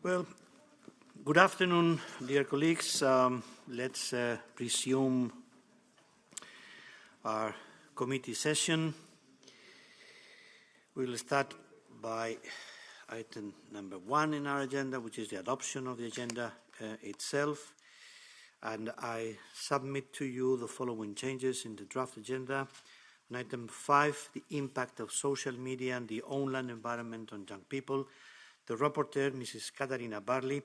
Well, good afternoon, dear colleagues. Let's resume our committee session. We'll start by item number 1 in our agenda, which is the adoption of the agenda itself. And I submit to you the following changes in the draft agenda. On item 5, the impact of social media and the online environment on young people. The rapporteur, Mrs. Catarina Barley,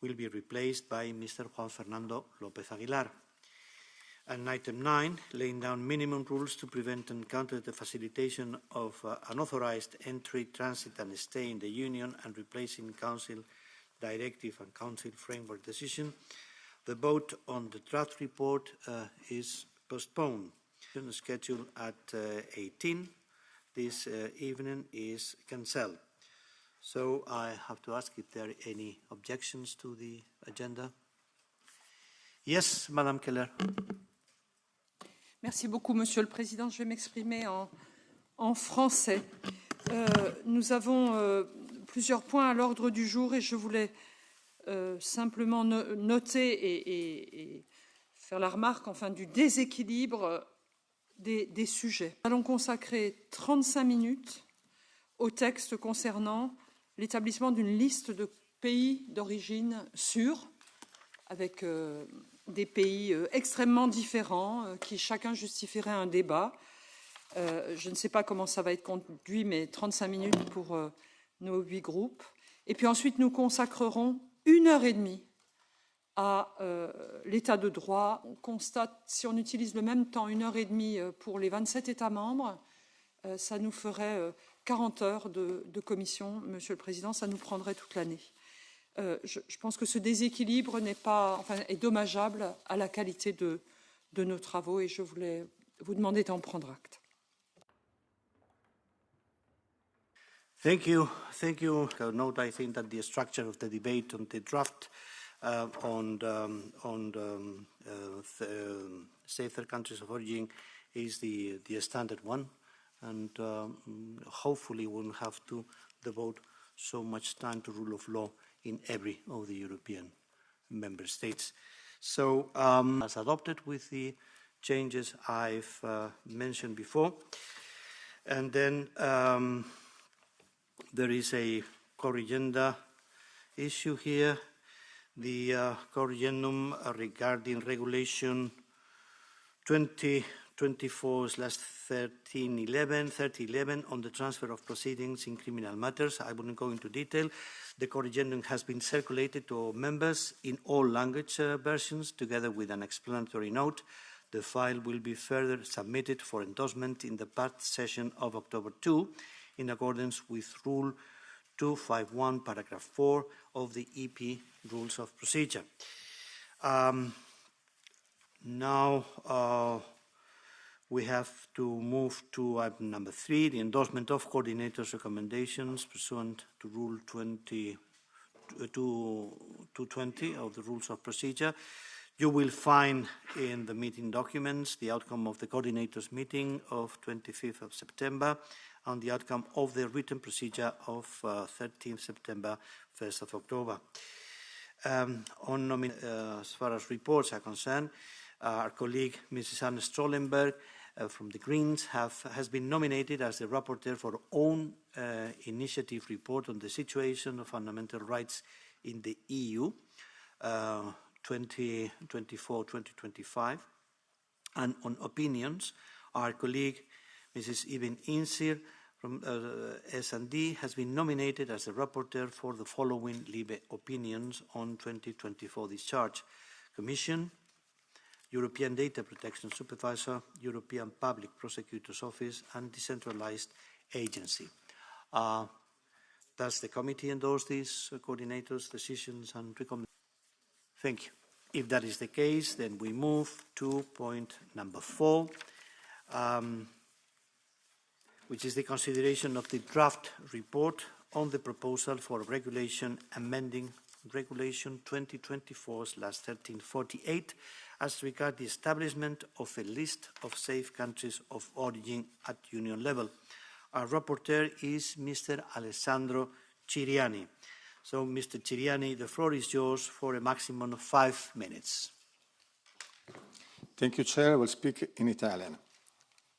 will be replaced by Mr. Juan Fernando López Aguilar. And item 9, laying down minimum rules to prevent and counter the facilitation of unauthorized entry, transit and stay in the Union and replacing Council Directive and Council Framework Decision. The vote on the draft report is postponed. The schedule at 18 this evening is cancelled. So I have to ask if there are any objections to the agenda. Yes, Madame Keller. Merci beaucoup, Monsieur le Président. Je vais m'exprimer en français. Nous avons plusieurs points à l'ordre du jour et je voulais simplement noter et faire la remarque du déséquilibre des sujets. Nous allons consacrer 35 minutes au texte concernant l'établissement d'une liste de pays d'origine sûrs, avec des pays extrêmement différents, qui chacun justifierait un débat. Je ne sais pas comment ça va être conduit, mais 35 minutes pour nos 8 groupes. Et puis ensuite, nous consacrerons 1h30 à l'état de droit. On constate, si on utilise le même temps, 1h30 pour les 27 États membres, ça nous ferait 40 heures de commission, Monsieur le Président, ça nous prendrait toute l'année. Je pense que ce déséquilibre est dommageable à la qualité de nos travaux et je voulais vous demander d'en prendre acte. Thank you. Note, I think that the structure of the debate on the draft on safer countries of origin is the standard one. And hopefully we won't have to devote so much time to rule of law in every of the European member states. So as adopted with the changes I've mentioned before. And then there is a corrigenda issue here, the corrigendum regarding regulation 2024/3011 on the transfer of proceedings in criminal matters. I wouldn't go into detail. The corrigendum has been circulated to members in all language versions, together with an explanatory note. The file will be further submitted for endorsement in the part session of October 2, in accordance with Rule 251, Paragraph 4 of the EP Rules of Procedure. Now we have to move to item number 3, the endorsement of coordinators' recommendations pursuant to Rule 220 of the Rules of Procedure. You will find in the meeting documents the outcome of the coordinators' meeting of 25th of September and the outcome of the written procedure of 13th September, 1st of October. As far as reports are concerned, our colleague Mrs. Anne Stollenberg from the Greens has been nominated as the rapporteur for own initiative report on the situation of fundamental rights in the EU 2024-2025. And on opinions, our colleague Mrs. Ibn Insir from S&D has been nominated as the rapporteur for the following LIBE opinions on 2024 discharge: Commission, European Data Protection Supervisor, European Public Prosecutor's Office, and Decentralized Agency. Does the committee endorse these coordinators' decisions and recommendations? Thank you. If that is the case, then we move to point number 4, which is the consideration of the draft report on the proposal for regulation amending Regulation 2024/1348 as regards the establishment of a list of safe countries of origin at Union level. Our rapporteur is Mr. Alessandro Ciriani. So, Mr. Ciriani, the floor is yours for a maximum of 5 minutes. Thank you, Chair. I will speak in Italian.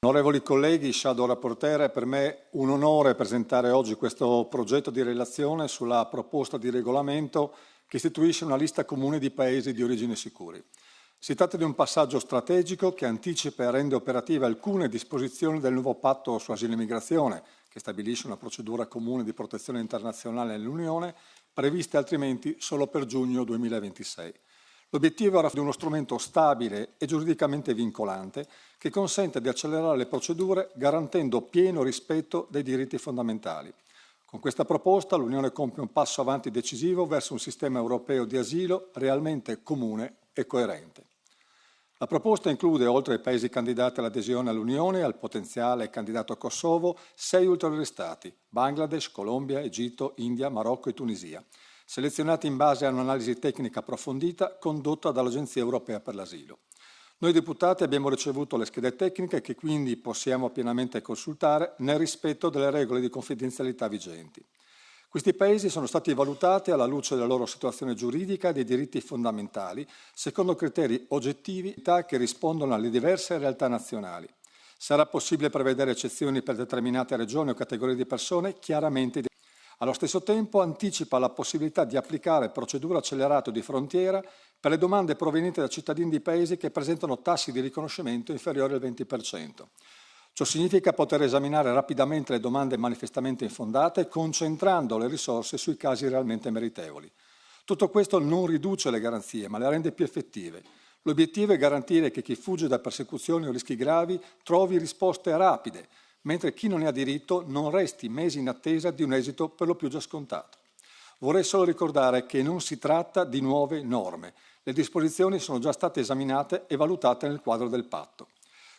Onorevoli colleghi, Shadow Rapporteur, è per me un onore presentare oggi questo progetto di relazione sulla proposta di regolamento che istituisce una lista comune di paesi di origine sicuri. Si tratta di un passaggio strategico che anticipa e rende operative alcune disposizioni del nuovo patto su asilo e immigrazione, che stabilisce una procedura comune di protezione internazionale nell'Unione, previste altrimenti solo per giugno 2026. L'obiettivo era di uno strumento stabile e giuridicamente vincolante che consente di accelerare le procedure garantendo pieno rispetto dei diritti fondamentali. Con questa proposta l'Unione compie un passo avanti decisivo verso un sistema europeo di asilo realmente comune e coerente. La proposta include, oltre ai paesi candidati all'adesione all'Unione e al potenziale candidato Kosovo, 6 ulteriori Stati: Bangladesh, Colombia, Egitto, India, Marocco e Tunisia, selezionati in base a un'analisi tecnica approfondita condotta dall'Agenzia Europea per l'Asilo. Noi deputati abbiamo ricevuto le schede tecniche che quindi possiamo pienamente consultare nel rispetto delle regole di confidenzialità vigenti. Questi paesi sono stati valutati alla luce della loro situazione giuridica e dei diritti fondamentali, secondo criteri oggettivi che rispondono alle diverse realtà nazionali. Sarà possibile prevedere eccezioni per determinate regioni o categorie di persone chiaramente. Allo stesso tempo anticipa la possibilità di applicare procedure accelerate di frontiera per le domande provenienti da cittadini di paesi che presentano tassi di riconoscimento inferiori al 20%. Ciò significa poter esaminare rapidamente le domande manifestamente infondate, concentrando le risorse sui casi realmente meritevoli. Tutto questo non riduce le garanzie, ma le rende più effettive. L'obiettivo è garantire che chi fugge da persecuzioni o rischi gravi trovi risposte rapide, mentre chi non ne ha diritto non resti mesi in attesa di un esito per lo più già scontato. Vorrei solo ricordare che non si tratta di nuove norme. Le disposizioni sono già state esaminate e valutate nel quadro del patto.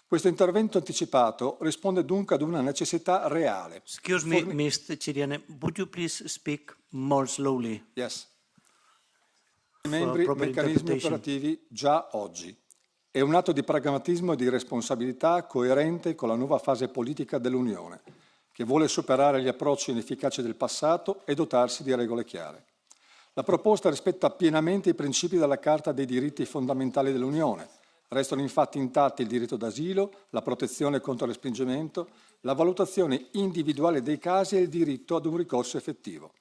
Questo intervento anticipato risponde dunque ad una necessità reale. Excuse me, Mr. Ciriani, would you please speak more slowly? Yes. Membri meccanismi operativi già oggi. È un atto di pragmatismo e di responsabilità coerente con la nuova fase politica dell'Unione, che vuole superare gli approcci inefficaci del passato e dotarsi di regole chiare. La proposta rispetta pienamente i principi della Carta dei diritti fondamentali dell'Unione. Restano infatti intatti il diritto d'asilo, la protezione contro il respingimento, la valutazione individuale dei casi e il diritto ad un ricorso effettivo.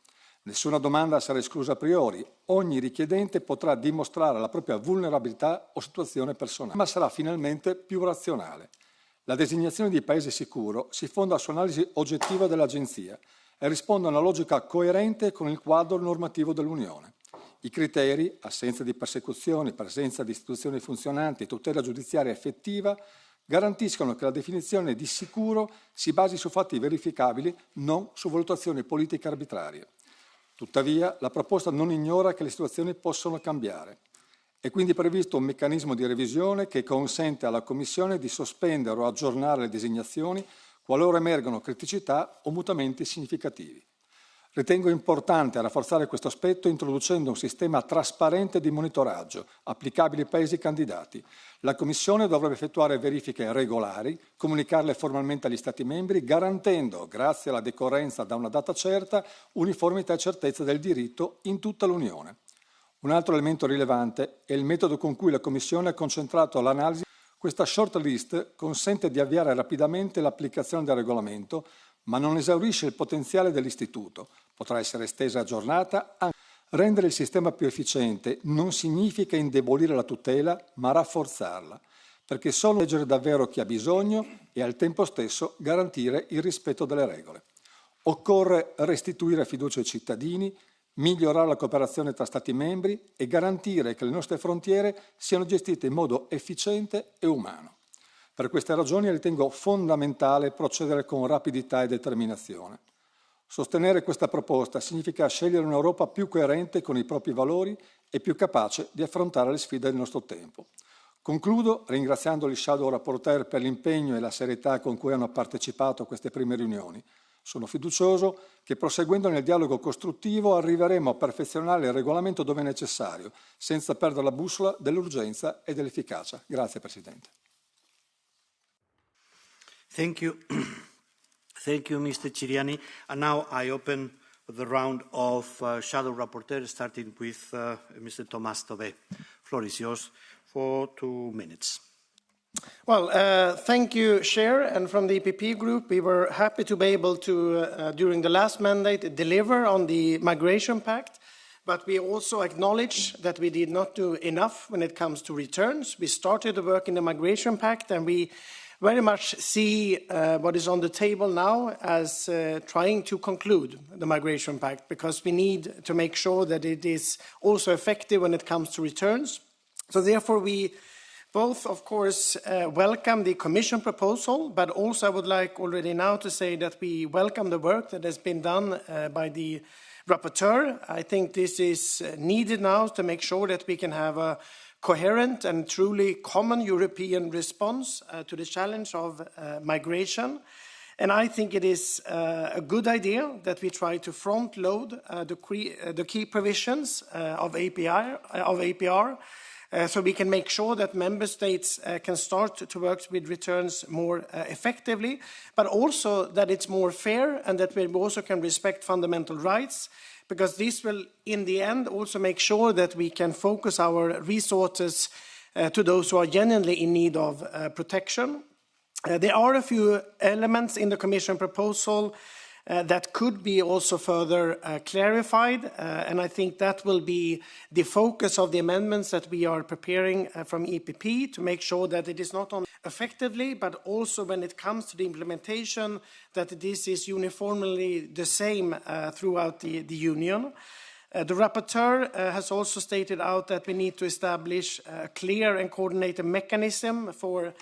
Nessuna domanda sarà esclusa a priori, ogni richiedente potrà dimostrare la propria vulnerabilità o situazione personale, ma sarà finalmente più razionale. La designazione di paese sicuro si fonda su analisi oggettiva dell'Agenzia e risponde a una logica coerente con il quadro normativo dell'Unione. I criteri, assenza di persecuzioni, presenza di istituzioni funzionanti, tutela giudiziaria effettiva, garantiscono che la definizione di sicuro si basi su fatti verificabili, non su valutazioni politiche arbitrarie. Tuttavia, la proposta non ignora che le situazioni possono cambiare. È quindi previsto un meccanismo di revisione che consente alla Commissione di sospendere o aggiornare le designazioni qualora emergano criticità o mutamenti significativi. Ritengo importante rafforzare questo aspetto introducendo un sistema trasparente di monitoraggio applicabile ai paesi candidati. La Commissione dovrebbe effettuare verifiche regolari, comunicarle formalmente agli Stati membri, garantendo, grazie alla decorrenza da una data certa, uniformità e certezza del diritto in tutta l'Unione. Un altro elemento rilevante è il metodo con cui la Commissione ha concentrato l'analisi. Questa short list consente di avviare rapidamente l'applicazione del regolamento, ma non esaurisce il potenziale dell'istituto. Potrà essere estesa e aggiornata. Rendere il sistema più efficiente non significa indebolire la tutela, ma rafforzarla, perché solo leggere davvero chi ha bisogno e al tempo stesso garantire il rispetto delle regole. Occorre restituire fiducia ai cittadini, migliorare la cooperazione tra Stati membri e garantire che le nostre frontiere siano gestite in modo efficiente e umano. Per queste ragioni ritengo fondamentale procedere con rapidità e determinazione. Sostenere questa proposta significa scegliere un'Europa più coerente con i propri valori e più capace di affrontare le sfide del nostro tempo. Concludo ringraziando gli Shadow Rapporteur per l'impegno e la serietà con cui hanno partecipato a queste prime riunioni. Sono fiducioso che proseguendo nel dialogo costruttivo arriveremo a perfezionare il regolamento dove necessario, senza perdere la bussola dell'urgenza e dell'efficacia. Grazie Presidente. Thank you. Thank you, Mr. Ciriani. And now I open the round of shadow rapporteurs, starting with Mr. Tomás Tobé. Floor is yours for 2 minutes. Well, thank you, Chair. And from the EPP group, we were happy to be able to, during the last mandate, deliver on the Migration Pact. But we also acknowledge that we did not do enough when it comes to returns. We started the work in the Migration Pact, and we very much see what is on the table now as trying to conclude the Migration Pact, because we need to make sure that it is also effective when it comes to returns. So therefore, we both, of course, welcome the Commission proposal, but also I would like already now to say that we welcome the work that has been done by the rapporteur. I think this is needed now to make sure that we can have a coherent and truly common European response to the challenge of migration. And I think it is a good idea that we try to front load the key provisions of APR, so we can make sure that member states can start to work with returns more effectively, but also that it's more fair and that we also can respect fundamental rights, because this will, in the end, also make sure that we can focus our resources to those who are genuinely in need of protection. There are a few elements in the Commission proposal that could be also further clarified, and I think that will be the focus of the amendments that we are preparing from EPP, to make sure that it is not only effectively, but also when it comes to the implementation, that this is uniformly the same throughout the Union. The rapporteur has also stated out that we need to establish a clear and coordinated mechanism for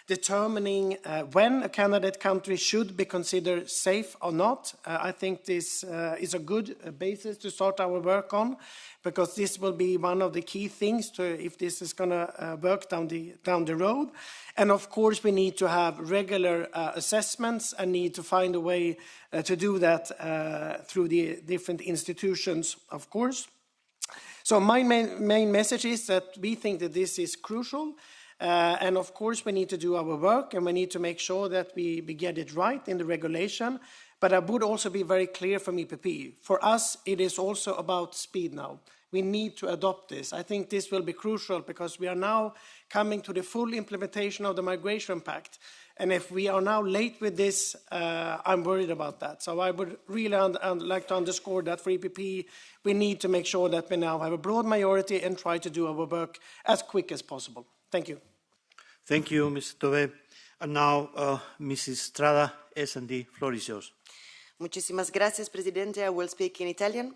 determining when a candidate country should be considered safe or not. I think this is a good basis to start our work on, because this will be one of the key things to if this is going to work down the road. And of course, we need to have regular assessments and need to find a way to do that through the different institutions, of course. So my main message is that we think that this is crucial. And of course, we need to do our work, and we need to make sure that we get it right in the regulation. But I would also be very clear from EPP. For us, it is also about speed now. We need to adopt this. I think this will be crucial, because we are now coming to the full implementation of the Migration Pact. And if we are now late with this, I'm worried about that. So I would really like to underscore that for EPP, we need to make sure that we now have a broad majority and try to do our work as quick as possible. Thank you. Thank you, Mr. Tobé. And now, Mrs. Strada, S&D, floor is yours. Muchísimas gracias, Presidente. I will speak in Italian.